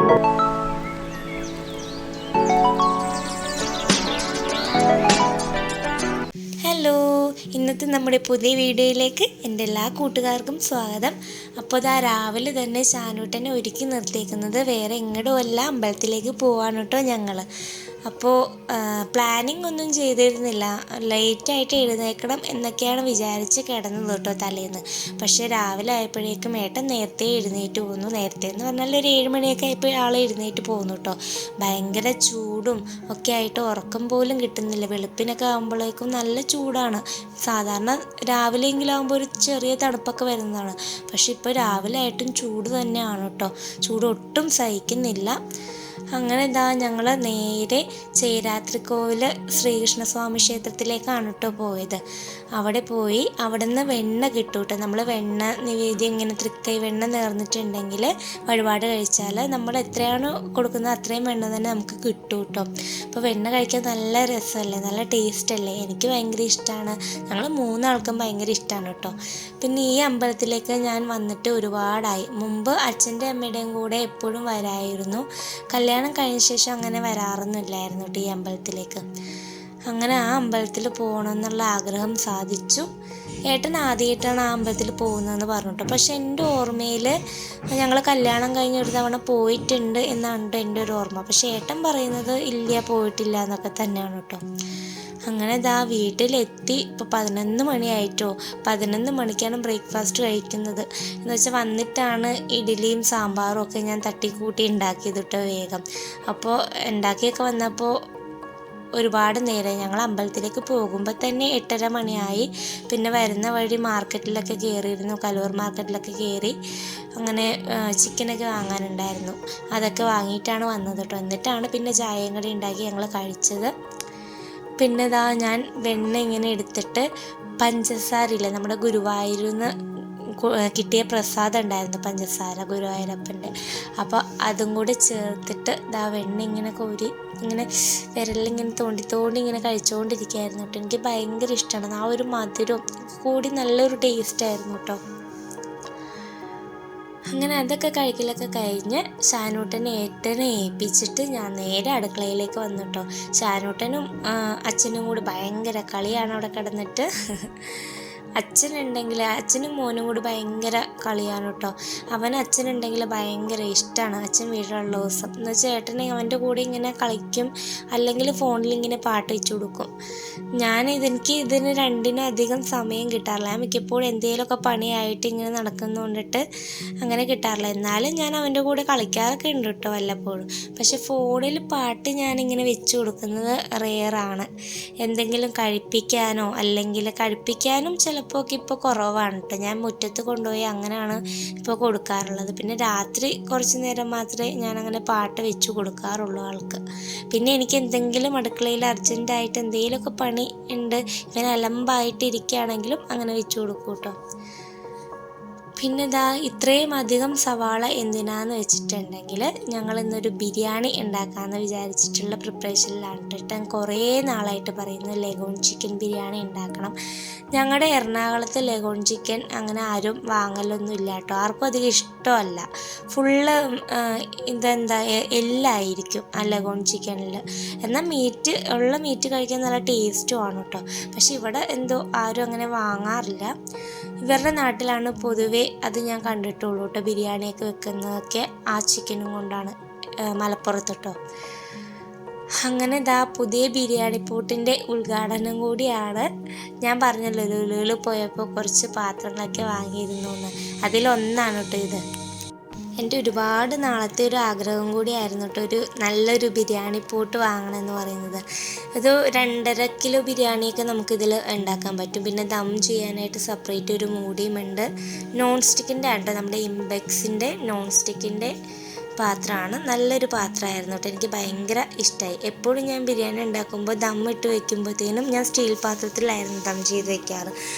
Hello, ഇന്നത്തെ നമ്മുടെ പുതിയ വീഡിയോയിലേക്ക് എൻ്റെ എല്ലാ കൂട്ടുകാർക്കും സ്വാഗതം. അപ്പോൾ ഇതാ രാവിലെ തന്നെ ഷാനൂട്ടനെ ഒരുക്കി നിർത്തിയേക്കുന്നത് വേറെ എങ്ങോട്ടും അല്ല, അമ്പലത്തിലേക്ക് പോവാണ് കേട്ടോ ഞങ്ങൾ. അപ്പോൾ പ്ലാനിങ് ഒന്നും ചെയ്തിരുന്നില്ല, ലേറ്റായിട്ട് എഴുന്നേൽക്കണം എന്നൊക്കെയാണ് വിചാരിച്ച് കിടന്നത് കേട്ടോ തലേന്ന്. പക്ഷേ രാവിലെ ആയപ്പോഴേക്കും ഏട്ടൻ നേരത്തെ എഴുന്നേറ്റ് പോന്നു. നേരത്തെ എന്ന് പറഞ്ഞാൽ ഒരു 7 മണിയൊക്കെ ആയപ്പോൾ ആൾ എഴുന്നേറ്റ് പോകുന്നു കേട്ടോ. ഭയങ്കര ചൂടും ഒക്കെ ആയിട്ട് ഉറക്കം പോലും കിട്ടുന്നില്ല. വെളുപ്പിനൊക്കെ ആകുമ്പോഴേക്കും നല്ല ചൂടാണ്. സാധാരണ രാവിലെയെങ്കിലും ആകുമ്പോൾ ഒരു ചെറിയ തണുപ്പൊക്കെ വരുന്നതാണ്. പക്ഷെ ഇപ്പോൾ രാവിലെ ആയിട്ടും ചൂട് തന്നെയാണ് കേട്ടോ. ചൂട് ഒട്ടും സഹിക്കുന്നില്ല. അങ്ങനെ ഇതാ ഞങ്ങൾ നേരെ ചേരാത്രിക്കോവിൽ ശ്രീകൃഷ്ണസ്വാമി ക്ഷേത്രത്തിലേക്കാണ് കേട്ടോ പോയത്. അവിടെ പോയി അവിടെ നിന്ന് വെണ്ണ കിട്ടും കേട്ടോ. നമ്മൾ വെണ്ണ നിവേദ്യം ഇങ്ങനെ തൃക്കൈ വെണ്ണ നേർന്നിട്ടുണ്ടെങ്കിൽ വഴിപാട് കഴിച്ചാൽ നമ്മൾ എത്രയാണോ കൊടുക്കുന്നത് അത്രയും വെണ്ണ തന്നെ നമുക്ക് കിട്ടും കേട്ടോ. അപ്പോൾ വെണ്ണ കഴിക്കാൻ നല്ല രസമല്ലേ, നല്ല ടേസ്റ്റ് അല്ലേ. എനിക്ക് ഭയങ്കര ഇഷ്ടമാണ്. ഞങ്ങൾ 3 ആൾക്കും ഭയങ്കര ഇഷ്ടമാണ് കേട്ടോ. പിന്നെ ഈ അമ്പലത്തിലേക്ക് ഞാൻ വന്നിട്ട് ഒരുപാടായി. മുമ്പ് അച്ഛൻ്റെ അമ്മയുടെയും കൂടെ എപ്പോഴും വരായിരുന്നു. കല്യാണം കഴിഞ്ഞ ശേഷം അങ്ങനെ വരാറൊന്നുമില്ലായിരുന്നു കേട്ടോ ഈ അമ്പലത്തിലേക്ക്. അങ്ങനെ ആ അമ്പലത്തിൽ പോകണമെന്നുള്ള ആഗ്രഹം സാധിച്ചു. ഏട്ടൻ ആദ്യമായിട്ടാണ് ആ അമ്പലത്തിൽ പോകുന്നതെന്ന് പറഞ്ഞിട്ടോ. പക്ഷെ എൻ്റെ ഓർമ്മയിൽ ഞങ്ങൾ കല്യാണം കഴിഞ്ഞ് ഒരു തവണ പോയിട്ടുണ്ട് എന്നാണ് എൻ്റെ ഒരു ഓർമ്മ. പക്ഷെ ഏട്ടൻ പറയുന്നത് ഇല്ല, പോയിട്ടില്ല എന്നൊക്കെ തന്നെയാണ് കേട്ടോ. അങ്ങനെ ഇതാ വീട്ടിലെത്തി. ഇപ്പോൾ 11 മണിയായിട്ടോ. 11 മണിക്കാണ് ബ്രേക്ക്ഫാസ്റ്റ് കഴിക്കുന്നത്. എന്ന് വെച്ചാൽ വന്നിട്ടാണ് ഇഡ്ഡലിയും സാമ്പാറും ഒക്കെ ഞാൻ തട്ടിക്കൂട്ടി ഉണ്ടാക്കിയത് കേട്ടോ വേഗം. അപ്പോൾ ഉണ്ടാക്കിയൊക്കെ വന്നപ്പോൾ ഒരുപാട് നേരം. ഞങ്ങൾ അമ്പലത്തിലേക്ക് പോകുമ്പോൾ തന്നെ 8:30 മണിയായി. പിന്നെ വരുന്ന വഴി മാർക്കറ്റിലൊക്കെ കയറിയിരുന്നു, കലൂർ മാർക്കറ്റിലൊക്കെ കയറി. അങ്ങനെ ചിക്കനൊക്കെ വാങ്ങാനുണ്ടായിരുന്നു. അതൊക്കെ വാങ്ങിയിട്ടാണ് വന്നത് കേട്ടോ. എന്നിട്ടാണ് പിന്നെ ചായയും കടി ഉണ്ടാക്കി ഞങ്ങൾ കഴിച്ചത്. പിന്നെ ഇതാ ഞാൻ വെണ്ണ ഇങ്ങനെ എടുത്തിട്ട് പഞ്ചസാരയില്ല, നമ്മുടെ ഗുരുവായൂരിൽ നിന്ന് കിട്ടിയ പ്രസാദം ഉണ്ടായിരുന്നു, പഞ്ചസാര ഗുരുവായൂരപ്പൻ്റെ. അപ്പോൾ അതും കൂടി ചേർത്തിട്ട് ഇതാ വെണ്ണ ഇങ്ങനെ കോരി ഇങ്ങനെ വിരലിങ്ങനെ തോണ്ടി ഇങ്ങനെ കഴിച്ചുകൊണ്ടിരിക്കുകയായിരുന്നു കേട്ടോ. എനിക്ക് ഭയങ്കര ഇഷ്ടമാണ്. ആ ഒരു മധുരം കൂടി നല്ലൊരു ടേസ്റ്റായിരുന്നു കേട്ടോ. അങ്ങനെ അതൊക്കെ കഴിക്കലൊക്കെ കഴിഞ്ഞ് ഷാനൂട്ടനെ ഏട്ടനെ ഏൽപ്പിച്ചിട്ട് ഞാൻ നേരെ അടുക്കളയിലേക്ക് വന്നു കേട്ടോ. ഷാനൂട്ടനും അച്ഛനും കൂടി ഭയങ്കര കളിയാണ് അവിടെ കിടന്നിട്ട്. അച്ഛനും മോനും കൂടി ഭയങ്കര കളിയാണ് കേട്ടോ. അച്ഛനുണ്ടെങ്കിൽ ഭയങ്കര ഇഷ്ടമാണ്. അച്ഛൻ വീട്ടിലുള്ള ദിവസം എന്ന് വെച്ചാൽ ഏട്ടനെ അവൻ്റെ കൂടെ ഇങ്ങനെ കളിക്കും, അല്ലെങ്കിൽ ഫോണിൽ ഇങ്ങനെ പാട്ട് വെച്ച് കൊടുക്കും. എനിക്ക് ഇതിന് രണ്ടിനും അധികം സമയം കിട്ടാറില്ല. ഞാൻ മിക്കപ്പോഴും എന്തെങ്കിലുമൊക്കെ പണിയായിട്ട് ഇങ്ങനെ നടക്കുന്നതുകൊണ്ടിട്ട് അങ്ങനെ കിട്ടാറില്ല. എന്നാലും ഞാൻ അവൻ്റെ കൂടെ കളിക്കാറൊക്കെ ഉണ്ട് കേട്ടോ വല്ലപ്പോഴും. പക്ഷെ ഫോണിൽ പാട്ട് ഞാനിങ്ങനെ വെച്ച് കൊടുക്കുന്നത് റെയറാണ്. എന്തെങ്കിലും കഴിപ്പിക്കാനോ അല്ലെങ്കിൽ കഴിപ്പിക്കാനും ചിലപ്പോൾ ഇപ്പോൾ കുറവാണ് കേട്ടോ. ഞാൻ മുറ്റത്ത് കൊണ്ടുപോയി അങ്ങനെയാണ് ഇപ്പോൾ കൊടുക്കാറുള്ളത്. പിന്നെ രാത്രി കുറച്ച് നേരം മാത്രമേ ഞാൻ അങ്ങനെ പാട്ട് വെച്ച് കൊടുക്കാറുള്ളൂ ആൾക്ക്. പിന്നെ എനിക്ക് എന്തെങ്കിലും അടുക്കളയിൽ അർജൻറ്റായിട്ട് എന്തെങ്കിലുമൊക്കെ പണി ഉണ്ട്, ഇങ്ങനെ അലമ്പായിട്ട് ഇരിക്കുകയാണെങ്കിലും അങ്ങനെ വെച്ച് കൊടുക്കും കേട്ടോ. പിന്നെ ഇതാ ഇത്രയും അധികം സവാള എന്തിനാന്ന് വെച്ചിട്ടുണ്ടെങ്കിൽ ഞങ്ങൾ ഇന്നൊരു ബിരിയാണി ഉണ്ടാക്കാമെന്ന് വിചാരിച്ചിട്ടുള്ള പ്രിപ്പറേഷനിലാണ് കേട്ടോ. കുറേ നാളായിട്ട് പറയുന്നു ലഗോൺ ചിക്കൻ ബിരിയാണി ഉണ്ടാക്കണം. ഞങ്ങളുടെ എറണാകുളത്ത് ലഗോൺ ചിക്കൻ അങ്ങനെ ആരും വാങ്ങലൊന്നും ഇല്ല കേട്ടോ. ആർക്കും അധികം ഇഷ്ടമല്ല. ഫുള്ള് എല്ലായിരിക്കും ആ ലഗോൺ ചിക്കനിൽ. എന്നാൽ മീറ്റ് കഴിക്കാൻ നല്ല ടേസ്റ്റുമാണ് കേട്ടോ. പക്ഷെ ഇവിടെ എന്തോ ആരും അങ്ങനെ വാങ്ങാറില്ല. ഇവരുടെ നാട്ടിലാണ് പൊതുവെ അത് ഞാൻ കണ്ടിട്ടുള്ളൂ കേട്ടോ. ബിരിയാണിയൊക്കെ വെക്കുന്നതൊക്കെ ആ ചിക്കനും കൊണ്ടാണ്, മലപ്പുറത്ത് കേട്ടോ. അങ്ങനെ ഇതാ പുതിയ ബിരിയാണി പോട്ടിൻ്റെ ഉദ്ഘാടനം കൂടിയാണ്. ഞാൻ പറഞ്ഞല്ലോ ലുലുവിൽ പോയപ്പോൾ കുറച്ച് പാത്രങ്ങളൊക്കെ വാങ്ങിയിരുന്നു എന്ന്. അതിലൊന്നാണ് കേട്ടോ ഇത്. എൻ്റെ ഒരുപാട് നാളത്തെ ഒരു ആഗ്രഹം കൂടിയായിരുന്നു കേട്ടോ, നല്ലൊരു ബിരിയാണി പോട്ട് വാങ്ങണമെന്ന് പറയുന്നത്. ഇത് 2.5 കിലോ ബിരിയാണിയൊക്കെ നമുക്കിതിൽ ഉണ്ടാക്കാൻ പറ്റും. പിന്നെ ദം ചെയ്യാനായിട്ട് സെപ്പറേറ്റ് ഒരു മൂടിയുമുണ്ട്. നോൺ സ്റ്റിക്കിൻ്റെ ആട്ടോ, നമ്മുടെ ഇംബെക്സിൻ്റെ നോൺ സ്റ്റിക്കിൻ്റെ പാത്രമാണ്. നല്ലൊരു പാത്രമായിരുന്നു കേട്ടോ. എനിക്ക് ഭയങ്കര ഇഷ്ടമായി. എപ്പോഴും ഞാൻ ബിരിയാണി ഉണ്ടാക്കുമ്പോൾ ദം ഇട്ട് വയ്ക്കുമ്പോഴത്തേനും ഞാൻ സ്റ്റീൽ പാത്രത്തിലായിരുന്നു ദം ചെയ്ത് വയ്ക്കാറ്.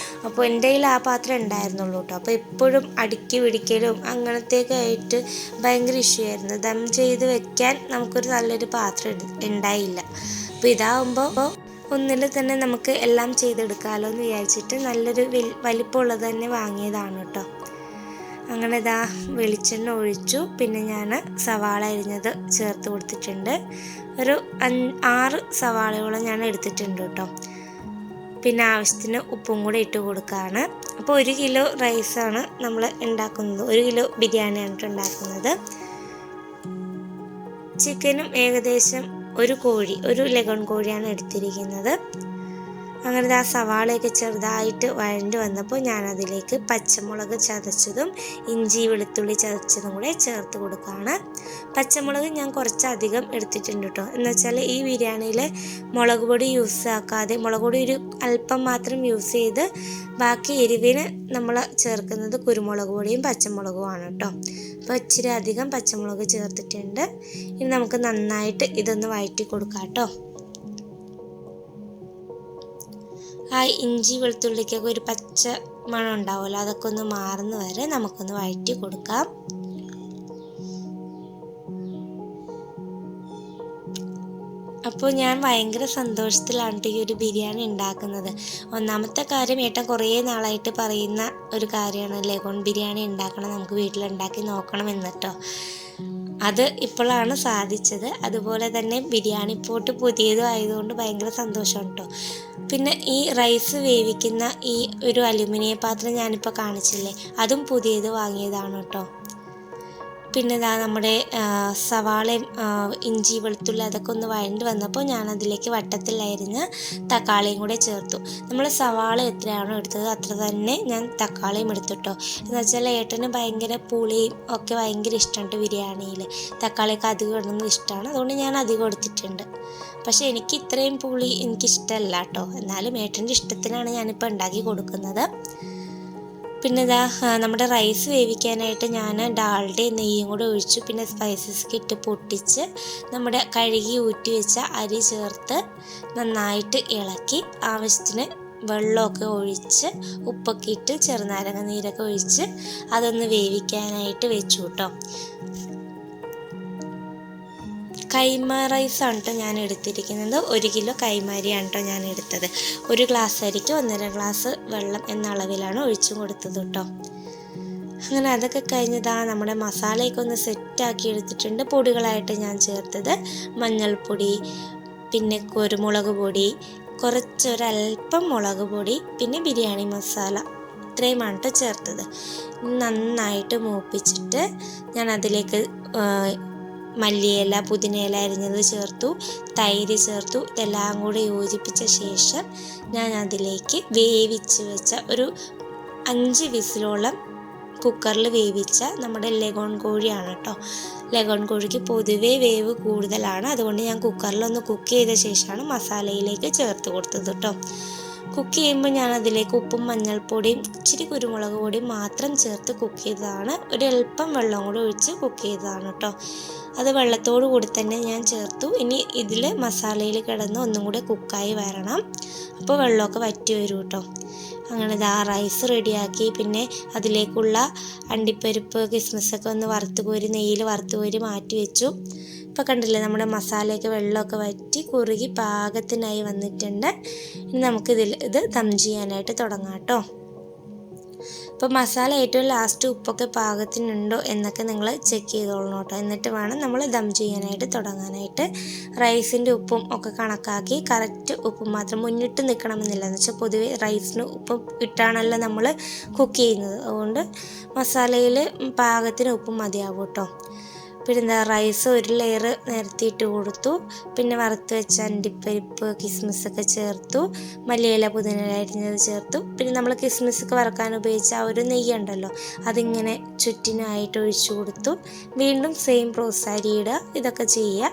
അപ്പോൾ എൻ്റെ കയ്യിൽ ആ പാത്രം ഉണ്ടായിരുന്നുള്ളൂ കേട്ടോ. അപ്പോൾ എപ്പോഴും അടുക്കി പിടിക്കലും അങ്ങനത്തെയൊക്കെ ആയിട്ട് ഭയങ്കര ഇഷ്യൂ ആയിരുന്നു. ദം ചെയ്ത് വെക്കാൻ നമുക്കൊരു നല്ലൊരു പാത്രം ഉണ്ടായില്ല. അപ്പോൾ ഇതാവുമ്പോൾ ഒന്നിൽ തന്നെ നമുക്ക് എല്ലാം ചെയ്തെടുക്കാമല്ലോ എന്ന് വിചാരിച്ചിട്ട് നല്ലൊരു വലിപ്പമുള്ളത് തന്നെ വാങ്ങിയതാണ് കേട്ടോ. അങ്ങനെ ഇതാ വെളിച്ചെണ്ണ ഒഴിച്ചു. പിന്നെ ഞാൻ സവാള അരിഞ്ഞത് ചേർത്ത് കൊടുത്തിട്ടുണ്ട്. ഒരു 6 സവാളയോളം ഞാൻ എടുത്തിട്ടുണ്ട് കേട്ടോ. പിന്നെ ആവശ്യത്തിന് ഉപ്പും കൂടെ ഇട്ട് കൊടുക്കുകയാണ്. അപ്പോൾ 1 കിലോ റൈസാണ് നമ്മൾ ഉണ്ടാക്കുന്നത്, 1 കിലോ ബിരിയാണിയാണ് ഉണ്ടാക്കുന്നത്. ചിക്കനും ഏകദേശം ഒരു ലഗോൺ കോഴിയാണ് എടുത്തിരിക്കുന്നത്. അങ്ങനെ ആ സവാളയൊക്കെ ചെറുതായിട്ട് വഴണ്ട് വന്നപ്പോൾ ഞാൻ അതിലേക്ക് പച്ചമുളക് ചതച്ചതും ഇഞ്ചി വെളുത്തുള്ളി ചതച്ചതും കൂടെ ചേർത്ത് കൊടുക്കുകയാണ്. പച്ചമുളക് ഞാൻ കുറച്ചധികം എടുത്തിട്ടുണ്ട് കേട്ടോ. എന്ന് വെച്ചാൽ ഈ ബിരിയാണിയിൽ മുളക് പൊടി യൂസ് ആക്കാതെ, മുളക് പൊടി ഒരു അല്പം മാത്രം യൂസ് ചെയ്ത് ബാക്കി എരിവിന് നമ്മൾ ചേർക്കുന്നത് കുരുമുളക് പൊടിയും പച്ചമുളകുമാണ് കേട്ടോ. അപ്പോൾ ഇച്ചിരി അധികം പച്ചമുളക് ചേർത്തിട്ടുണ്ട്. ഇനി നമുക്ക് നന്നായിട്ട് ഇതൊന്ന് വഴറ്റി കൊടുക്കാം കേട്ടോ. ആ ഇഞ്ചി വെളുത്തുള്ളിക്കൊക്കെ ഒരു പച്ച മണം ഉണ്ടാവുമല്ലോ, അതൊക്കെ ഒന്ന് മാറുന്ന വരെ നമുക്കൊന്ന് വഴറ്റി കൊടുക്കാം. അപ്പോൾ ഞാൻ ഭയങ്കര സന്തോഷത്തിലാണ് ഈ ഒരു ബിരിയാണി ഉണ്ടാക്കുന്നത്. ഒന്നാമത്തെ കാര്യം, ഏട്ടൻ കുറേ നാളായിട്ട് പറയുന്ന ഒരു കാര്യമാണ് ലഗോൺ ബിരിയാണി ഉണ്ടാക്കണം, നമുക്ക് വീട്ടിലുണ്ടാക്കി നോക്കണം എന്നിട്ടോ. അത് ഇപ്പോഴാണ് സാധിച്ചത്. അതുപോലെ തന്നെ ബിരിയാണി പോട്ട് പുതിയതും ആയതുകൊണ്ട് ഭയങ്കര സന്തോഷമാണ് കേട്ടോ. പിന്നെ ഈ റൈസ് വേവിക്കുന്ന ഈ ഒരു അലുമിനിയം പാത്രം ഞാനിപ്പോൾ കാണിച്ചില്ലേ, അതും പുതിയത് വാങ്ങിയതാണ് കേട്ടോ. പിന്നെ ഇതാ നമ്മുടെ സവാളയും ഇഞ്ചി വെളുത്തുള്ളി അതൊക്കെ ഒന്ന് വഴണ്ട് വന്നപ്പോൾ ഞാൻ അതിലേക്ക് വട്ടത്തിൽ അരിഞ്ഞ് തക്കാളിയും കൂടെ ചേർത്തു. നമ്മൾ സവാള എത്രയാണോ എടുത്തത് അത്ര തന്നെ ഞാൻ തക്കാളിയും എടുത്തിട്ടോ. എന്ന് വെച്ചാൽ ഏട്ടന് ഭയങ്കര പുളിയും ഒക്കെ ഭയങ്കര ഇഷ്ടമാണ് ബിരിയാണിയിൽ, തക്കാളിയൊക്കെ അധികം ഇടുന്നത് ഇഷ്ടമാണ്, അതുകൊണ്ട് ഞാൻ അധികം എടുത്തിട്ടുണ്ട്. പക്ഷേ എനിക്ക് ഇത്രയും പുളി എനിക്കിഷ്ടമല്ല കേട്ടോ. എന്നാലും ഏട്ടൻ്റെ ഇഷ്ടത്തിനാണ് ഞാനിപ്പോൾ ഉണ്ടാക്കി കൊടുക്കുന്നത്. പിന്നെ ഇതാ നമ്മുടെ റൈസ് വേവിക്കാനായിട്ട് ഞാൻ ഡാൽഡയും നെയ്യും കൂടെ ഒഴിച്ചു. പിന്നെ സ്പൈസസ് ഇട്ട് പൊട്ടിച്ച് നമ്മുടെ കഴുകി ഊറ്റി വെച്ച അരി ചേർത്ത് നന്നായിട്ട് ഇളക്കി ആവശ്യത്തിന് വെള്ളമൊക്കെ ഒഴിച്ച് ഉപ്പൊക്കെ ഇട്ട് ചെറുനാരങ്ങ നീരൊക്കെ ഒഴിച്ച് അതൊന്ന് വേവിക്കാനായിട്ട് വെച്ചു കേട്ടോ. കൈമ റൈസാണ് കേട്ടോ ഞാൻ എടുത്തിരിക്കുന്നത്. 1 കിലോ കൈമാരിയാണ് കേട്ടോ ഞാൻ എടുത്തത്. 1 ഗ്ലാസ് അരിക്ക് 1.5 ഗ്ലാസ് വെള്ളം എന്ന അളവിലാണ് ഒഴിച്ചു കൊടുത്തത് കേട്ടോ. അങ്ങനെ അതൊക്കെ കഴിഞ്ഞതാ നമ്മുടെ മസാലയൊക്കെ ഒന്ന് സെറ്റാക്കി എടുത്തിട്ടുണ്ട്. പൊടികളായിട്ട് ഞാൻ ചേർത്തത് മഞ്ഞൾപ്പൊടി, പിന്നെ കുരുമുളക് പൊടി, കുറച്ചൊരൽപ്പം മുളക് പൊടി, പിന്നെ ബിരിയാണി മസാല, ഇത്രയുമാണ് കേട്ടോ ചേർത്തത്. നന്നായിട്ട് മൂപ്പിച്ചിട്ട് ഞാൻ അതിലേക്ക് മല്ലിയില പുതിനയില അരിഞ്ഞത് ചേർത്തു, തൈര് ചേർത്തു. ഇതെല്ലാം കൂടി യോജിപ്പിച്ച ശേഷം ഞാൻ അതിലേക്ക് വേവിച്ച് വെച്ച ഒരു 5 വിസിലോളം കുക്കറിൽ വേവിച്ച നമ്മുടെ ലഗോൺ കോഴിയാണ് കേട്ടോ. ലഗോൺ കോഴിക്ക് പൊതുവേ വേവ് കൂടുതലാണ്, അതുകൊണ്ട് ഞാൻ കുക്കറിലൊന്ന് കുക്ക് ചെയ്ത ശേഷമാണ് മസാലയിലേക്ക് ചേർത്ത് കൊടുത്തത് കേട്ടോ. കുക്ക് ചെയ്യുമ്പോൾ ഞാൻ അതിലേക്ക് ഉപ്പും മഞ്ഞൾപ്പൊടിയും ഇച്ചിരി കുരുമുളക് പൊടിയും മാത്രം ചേർത്ത് കുക്ക് ചെയ്തതാണ്. ഒരൽപ്പം വെള്ളം കൂടി ഒഴിച്ച് കുക്ക് ചെയ്തതാണ് കേട്ടോ. അത് വെള്ളത്തോടു കൂടി തന്നെ ഞാൻ ചേർത്തു. ഇനി ഇതിൽ മസാലയിൽ കിടന്ന് ഒന്നും കൂടെ കുക്കായി വരണം, അപ്പോൾ വെള്ളമൊക്കെ വറ്റി വരും കേട്ടോ. അങ്ങനെ ഇതാ റൈസ് റെഡിയാക്കി. പിന്നെ അതിലേക്കുള്ള അണ്ടിപ്പരിപ്പ് കിസ്മിസൊക്കെ ഒന്ന് വറുത്ത് കോരി നെയ്യിൽ വറുത്ത് കോരി മാറ്റി വെച്ചു. ഇപ്പോൾ കണ്ടില്ലേ നമ്മുടെ മസാലയൊക്കെ വെള്ളമൊക്കെ വറ്റി കുറുകി പാകത്തിനായി വന്നിട്ടുണ്ട്. ഇനി ഇത് ദം ചെയ്യാനായിട്ട് തുടങ്ങാം കേട്ടോ. അപ്പോൾ മസാല ഏറ്റവും ലാസ്റ്റ് ഉപ്പൊക്കെ പാകത്തിനുണ്ടോ എന്നൊക്കെ നിങ്ങൾ ചെക്ക് ചെയ്തോളണം കേട്ടോ. എന്നിട്ട് വേണം നമ്മൾ ദം ചെയ്യാനായിട്ട് തുടങ്ങാനായിട്ട്. റൈസിൻ്റെ ഉപ്പും ഒക്കെ കണക്കാക്കി കറക്റ്റ് ഉപ്പ് മാത്രം മുന്നിട്ട് നിൽക്കണമെന്നില്ല. എന്ന് വെച്ചാൽ പൊതുവേ റൈസിന് ഉപ്പ് ഇട്ടാണല്ലോ നമ്മൾ കുക്ക് ചെയ്യുന്നത്, അതുകൊണ്ട് മസാലയിൽ പാകത്തിന് ഉപ്പ് മതിയാവും കേട്ടോ. പിന്നെ റൈസ് 1 ലെയർ നിരത്തിയിട്ട് കൊടുത്തു. പിന്നെ വറുത്ത് വെച്ച അണ്ടിപ്പരിപ്പ് കിസ്മിസൊക്കെ ചേർത്തു, മല്ലിയില പുതിനയില അരിഞ്ഞത് ചേർത്തു. പിന്നെ നമ്മൾ കിസ്മിസൊക്കെ വറക്കാൻ ഉപയോഗിച്ച ആ ഒരു നെയ്യ് ഉണ്ടല്ലോ, അതിങ്ങനെ ചുറ്റിനായിട്ട് ഒഴിച്ചു കൊടുത്തു. വീണ്ടും സെയിം പ്രോസസ് അരിയിടുക, ഇതൊക്കെ ചെയ്യുക.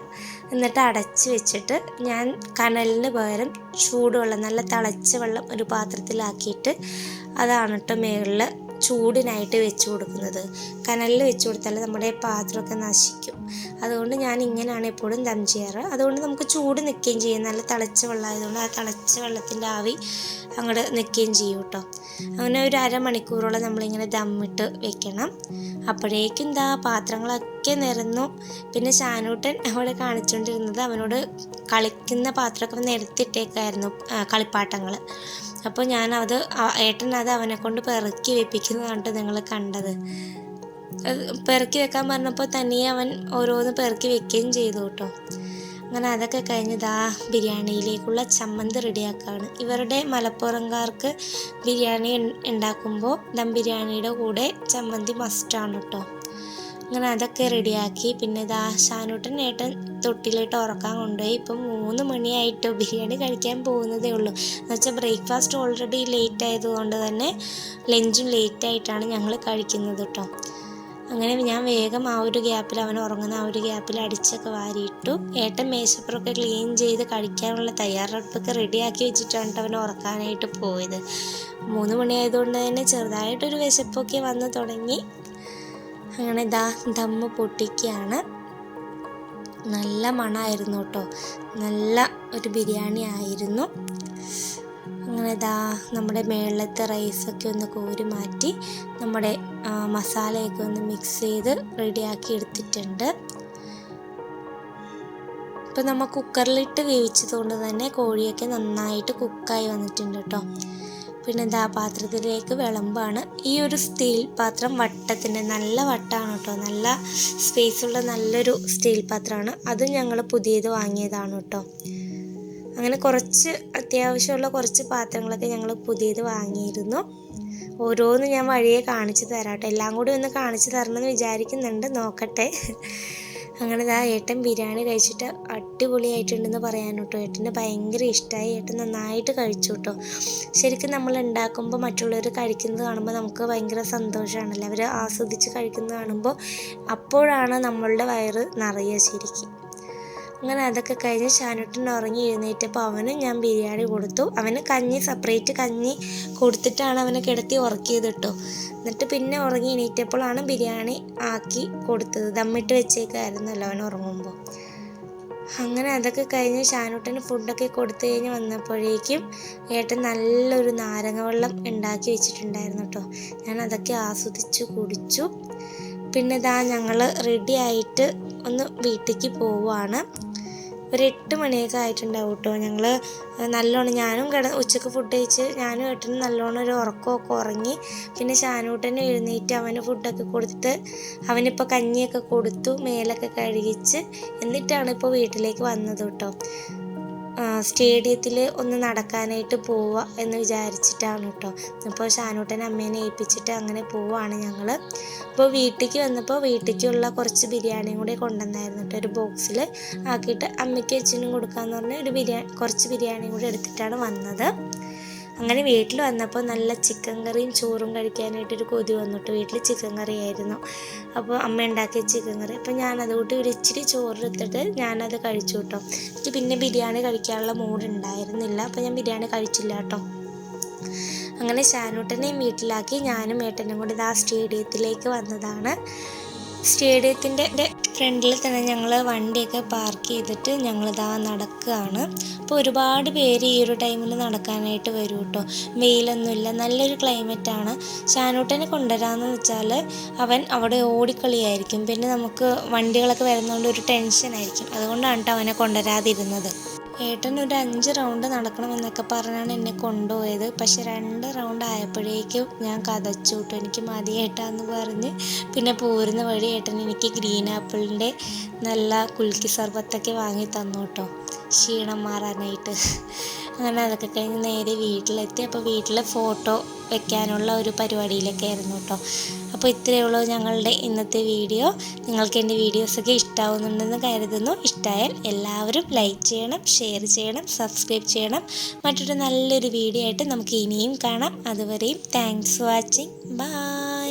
എന്നിട്ട് അടച്ച് വെച്ചിട്ട് ഞാൻ കനലിന് പകരം ചൂടുവെള്ളം, നല്ല തിളച്ച വെള്ളം ഒരു പാത്രത്തിലാക്കിയിട്ട് അതാണ് കേട്ടോ മുകളിൽ ചൂടിനായിട്ട് വെച്ച് കൊടുക്കുന്നത്. കനലിൽ വെച്ച് കൊടുത്താൽ നമ്മുടെ പാത്രമൊക്കെ നശിക്കും. അതുകൊണ്ട് ഞാൻ ഇങ്ങനെയാണ് എപ്പോഴും ദം ചെയ്യാറ്. അതുകൊണ്ട് നമുക്ക് ചൂട് നിൽക്കുകയും ചെയ്യും. നല്ല തിളച്ച വെള്ളമായതുകൊണ്ട് ആ തിളച്ച വെള്ളത്തിൻ്റെ ആവി അങ്ങോട്ട് നിൽക്കുകയും ചെയ്യും കേട്ടോ. അങ്ങനെ ഒരു അരമണിക്കൂറോളം നമ്മളിങ്ങനെ ദമ്മിട്ട് വെക്കണം. അപ്പോഴേക്കും പാത്രങ്ങളൊക്കെ നിരന്നു. പിന്നെ ഷാനൂട്ടൻ അവിടെ കാണിച്ചുകൊണ്ടിരുന്നത് അവനോട് കളിക്കുന്ന പാത്രമൊക്കെ നിരത്തിയിട്ടേക്കായിരുന്നു കളിപ്പാട്ടങ്ങൾ. അപ്പോൾ ഞാനത് ഏട്ടൻ അത് അവനെ കൊണ്ട് പെറുക്കി വെപ്പിക്കുന്നതാണ് നിങ്ങൾ കണ്ടത്. പെറുക്കി വെക്കാൻ പറഞ്ഞപ്പോൾ തനിയെ അവൻ ഓരോന്ന് പെറുക്കി വെക്കുകയും ചെയ്തു കേട്ടോ. അങ്ങനെ അതൊക്കെ കഴിഞ്ഞ് ബിരിയാണിയിലേക്കുള്ള ചമ്മന്തി റെഡിയാക്കുകയാണ്. ഇവരുടെ മലപ്പുറംകാർക്ക് ബിരിയാണി ഉണ്ടാക്കുമ്പോൾ ദം ബിരിയാണിയുടെ കൂടെ ചമ്മന്തി മസ്റ്റാണ് കേട്ടോ. അങ്ങനെ അതൊക്കെ റെഡിയാക്കി. പിന്നെ ഷാനൂട്ടൻ ഏട്ടൻ തൊട്ടിലിട്ട് ഉറക്കാൻ കൊണ്ടുപോയി. ഇപ്പം 3 മണിയായിട്ടോ, ബിരിയാണി കഴിക്കാൻ പോകുന്നതേ ഉള്ളൂ. എന്നുവെച്ചാൽ ബ്രേക്ക്ഫാസ്റ്റ് ഓൾറെഡി ലേറ്റ് ആയതുകൊണ്ട് തന്നെ ലഞ്ചും ലേറ്റായിട്ടാണ് ഞങ്ങൾ കഴിക്കുന്നത് കേട്ടോ. അങ്ങനെ ഞാൻ വേഗം ആ ഒരു ഗ്യാപ്പിൽ, അവൻ ഉറങ്ങുന്ന ആ ഒരു ഗ്യാപ്പിൽ അടിച്ചൊക്കെ വാരിയിട്ടു. ഏട്ടൻ മേശപ്പുറമൊക്കെ ക്ലീൻ ചെയ്ത് കഴിക്കാനുള്ള തയ്യാറെടുപ്പൊക്കെ റെഡിയാക്കി വെച്ചിട്ടാണ് അവൻ ഉറക്കാനായിട്ട് പോയത്. 3 മണിയായതുകൊണ്ട് തന്നെ ചെറുതായിട്ടൊരു വിശപ്പൊക്കെ വന്ന് തുടങ്ങി. അങ്ങനെ ദമ്മ് പൊട്ടിക്കുകയാണ്. നല്ല മണമായിരുന്നു കേട്ടോ, നല്ല ഒരു ബിരിയാണി ആയിരുന്നു. അങ്ങനെ നമ്മുടെ മേളത്തെ റൈസൊക്കെ ഒന്ന് കോരി മാറ്റി നമ്മുടെ മസാലയൊക്കെ ഒന്ന് മിക്സ് ചെയ്ത് റെഡിയാക്കി എടുത്തിട്ടുണ്ട്. ഇപ്പം നമ്മൾ കുക്കറിലിട്ട് വേവിച്ചതുകൊണ്ട് തന്നെ കോഴിയൊക്കെ നന്നായിട്ട് കുക്കായി വന്നിട്ടുണ്ട് കേട്ടോ. പിന്നെ പാത്രത്തിലേക്ക് വിളമ്പാണ്. ഈ ഒരു സ്റ്റീൽ പാത്രം വട്ടത്തിൻ്റെ നല്ല വട്ടമാണ് കേട്ടോ, നല്ല സ്പേസുള്ള നല്ലൊരു സ്റ്റീൽ പാത്രമാണ്. അത് ഞങ്ങൾ പുതിയത് വാങ്ങിയതാണ് കേട്ടോ. അങ്ങനെ കുറച്ച് അത്യാവശ്യമുള്ള കുറച്ച് പാത്രങ്ങളൊക്കെ ഞങ്ങൾ പുതിയത് വാങ്ങിയിരുന്നു. ഓരോന്ന് ഞാൻ വഴിയെ കാണിച്ചു തരാം കേട്ടോ. എല്ലാം കൂടി ഒന്ന് കാണിച്ചു തരണമെന്ന് വിചാരിക്കുന്നുണ്ട്, നോക്കട്ടെ. അങ്ങനെ ഏട്ടൻ ബിരിയാണി കഴിച്ചിട്ട് അടിപൊളിയായിട്ടുണ്ടെന്ന് പറയാൻ കേട്ടോ. ഏട്ടന് ഭയങ്കര ഇഷ്ടമായി, ഏട്ടൻ നന്നായിട്ട് കഴിച്ചു കേട്ടോ. ശരിക്കും നമ്മൾ ഉണ്ടാക്കുമ്പോൾ മറ്റുള്ളവർ കഴിക്കുന്നത് കാണുമ്പോൾ നമുക്ക് ഭയങ്കര സന്തോഷമാണല്ലോ. അവർ ആസ്വദിച്ച് കഴിക്കുന്നത് കാണുമ്പോൾ അപ്പോഴാണ് നമ്മളുടെ വയറ് നിറയുക ശരിക്കും. അങ്ങനെ അതൊക്കെ കഴിഞ്ഞ് ഷാനൂട്ടൻ ഉറങ്ങി എഴുന്നേറ്റപ്പോൾ അവന് ഞാൻ ബിരിയാണി കൊടുത്തു. അവന് സെപ്പറേറ്റ് കഞ്ഞി കൊടുത്തിട്ടാണ് അവനെ കിടത്തി ഉറക്കിയത് കേട്ടോ. എന്നിട്ട് പിന്നെ ഉറങ്ങി എണീറ്റപ്പോഴാണ് ബിരിയാണി ആക്കി കൊടുത്തത്. ദമ്മിട്ട് വെച്ചേക്കായിരുന്നല്ലോ അവൻ ഉറങ്ങുമ്പോൾ. അങ്ങനെ അതൊക്കെ കഴിഞ്ഞ് ഷാനൂട്ടന് ഫുഡൊക്കെ കൊടുത്തു കഴിഞ്ഞ് വന്നപ്പോഴേക്കും ഏട്ടൻ നല്ലൊരു നാരങ്ങ വെള്ളം ഉണ്ടാക്കി വെച്ചിട്ടുണ്ടായിരുന്നു കേട്ടോ. ഞാൻ അതൊക്കെ ആസ്വദിച്ചു കുടിച്ചു. പിന്നെ ഞങ്ങൾ റെഡി ആയിട്ട് ഒന്ന് വീട്ടിലേക്ക് പോവുകയാണ്. ഒരു 8 മണിയൊക്കെ ആയിട്ടുണ്ടാവും കേട്ടോ. ഞങ്ങൾ നല്ലോണം, ഞാനും ഉച്ചക്ക് ഫുഡ് കഴിച്ച് ഞാനും ഏട്ടനും നല്ലോണം ഒരു ഉറക്കമൊക്കെ ഉറങ്ങി. പിന്നെ ഷാനൂട്ടന് എഴുന്നേറ്റ് അവന് ഫുഡൊക്കെ കൊടുത്തിട്ട് അവനിപ്പോൾ കഞ്ഞിയൊക്കെ കൊടുത്തു, മേലൊക്കെ കഴുകിച്ച് എന്നിട്ടാണ് ഇപ്പോൾ വീട്ടിലേക്ക് വന്നത് കേട്ടോ. സ്റ്റേഡിയത്തിൽ ഒന്ന് നടക്കാനായിട്ട് പോവുക എന്ന് വിചാരിച്ചിട്ടാണ് കേട്ടോ. അപ്പോൾ ഷാനൂട്ടനെ അമ്മേനെ ഏൽപ്പിച്ചിട്ട് അങ്ങനെ പോവുകയാണ് ഞങ്ങൾ. അപ്പോൾ വീട്ടിലേക്ക് വന്നപ്പോൾ വീട്ടിലേക്കുള്ള കുറച്ച് ബിരിയാണിയും കൂടി കൊണ്ടുവന്നായിരുന്നു കേട്ടോ. ഒരു ബോക്സിൽ ആക്കിയിട്ട് അമ്മയ്ക്ക് അച്ഛനും കൊടുക്കാമെന്ന് പറഞ്ഞ് കുറച്ച് ബിരിയാണിയും കൂടി എടുത്തിട്ടാണ് വന്നത്. അങ്ങനെ വീട്ടിൽ വന്നപ്പോൾ നല്ല ചിക്കൻ കറിയും ചോറും കഴിക്കാനായിട്ടൊരു കൊതി വന്നിട്ട്. വീട്ടിൽ ചിക്കൻ കറി ആയിരുന്നു. അപ്പോൾ അമ്മ ഉണ്ടാക്കിയ ചിക്കൻ കറി. അപ്പോൾ ഞാനതുകൂട്ടി ഒരു ഇച്ചിരി ചോറെടുത്തിട്ട് ഞാനത് കഴിച്ചു കേട്ടോ. എനിക്ക് പിന്നെ ബിരിയാണി കഴിക്കാനുള്ള മൂഡ് ഉണ്ടായിരുന്നില്ല, അപ്പോൾ ഞാൻ ബിരിയാണി കഴിച്ചില്ല കേട്ടോ. അങ്ങനെ ഷാനൂട്ടനെയും വീട്ടിലാക്കി ഞാനും ഏട്ടനും കൂടി സ്റ്റേഡിയത്തിലേക്ക് വന്നതാണ്. സ്റ്റേഡിയത്തിൻ്റെ ഫ്രണ്ടിൽ തന്നെ ഞങ്ങൾ വണ്ടിയൊക്കെ പാർക്ക് ചെയ്തിട്ട് ഞങ്ങൾ നടക്കുകയാണ്. അപ്പോൾ ഒരുപാട് പേര് ഈ ഒരു ടൈമിൽ നടക്കാനായിട്ട് വരും കേട്ടോ. വെയിലൊന്നുമില്ല, നല്ലൊരു ക്ലൈമറ്റാണ്. ഷാനൂട്ടനെ കൊണ്ടുവരാമെന്ന് വെച്ചാൽ അവൻ അവിടെ ഓടിക്കളിയായിരിക്കും. പിന്നെ നമുക്ക് വണ്ടികളൊക്കെ വരുന്നതുകൊണ്ട് ഒരു ടെൻഷനായിരിക്കും. അതുകൊണ്ടാണ് കേട്ടോ അവനെ കൊണ്ടുവരാതിരുന്നത്. ഏട്ടൻ ഒരു 5 റൗണ്ട് നടക്കണമെന്നൊക്കെ പറഞ്ഞാണ് എന്നെ കൊണ്ടുപോയത്. പക്ഷെ 2 റൗണ്ട് ആയപ്പോഴേക്കും ഞാൻ കതച്ചു കേട്ടോ. എനിക്ക് മതിയേട്ടാന്ന് പറഞ്ഞ് പിന്നെ പോരുന്ന വഴി ഏട്ടൻ എനിക്ക് ഗ്രീൻ ആപ്പിളിൻ്റെ നല്ല കുൽക്കി സർബത്തൊക്കെ വാങ്ങി തന്നു കേട്ടോ, ക്ഷീണം മാറാനായിട്ട്. അങ്ങനെ അതൊക്കെ കഴിഞ്ഞ് നേരെ വീട്ടിലെത്തി. അപ്പോൾ വീട്ടിൽ ഫോട്ടോ വെക്കാനുള്ള ഒരു പരിപാടിയിലൊക്കെ ആയിരുന്നു കേട്ടോ. അപ്പോൾ ഇത്രയേ ഉള്ളൂ ഞങ്ങളുടെ ഇന്നത്തെ വീഡിയോ. നിങ്ങൾക്ക് എൻ്റെ വീഡിയോസൊക്കെ ഇഷ്ടമാവുന്നുണ്ടെന്ന് കരുതുന്നു. ഇഷ്ടമായാൽ എല്ലാവരും ലൈക്ക് ചെയ്യണം, ഷെയർ ചെയ്യണം, സബ്സ്ക്രൈബ് ചെയ്യണം. മറ്റൊരു നല്ലൊരു വീഡിയോ ആയിട്ട് നമുക്ക് ഇനിയും കാണാം. അതുവരെയും താങ്ക്സ് ഫോർ വാച്ചിങ്. ബൈ.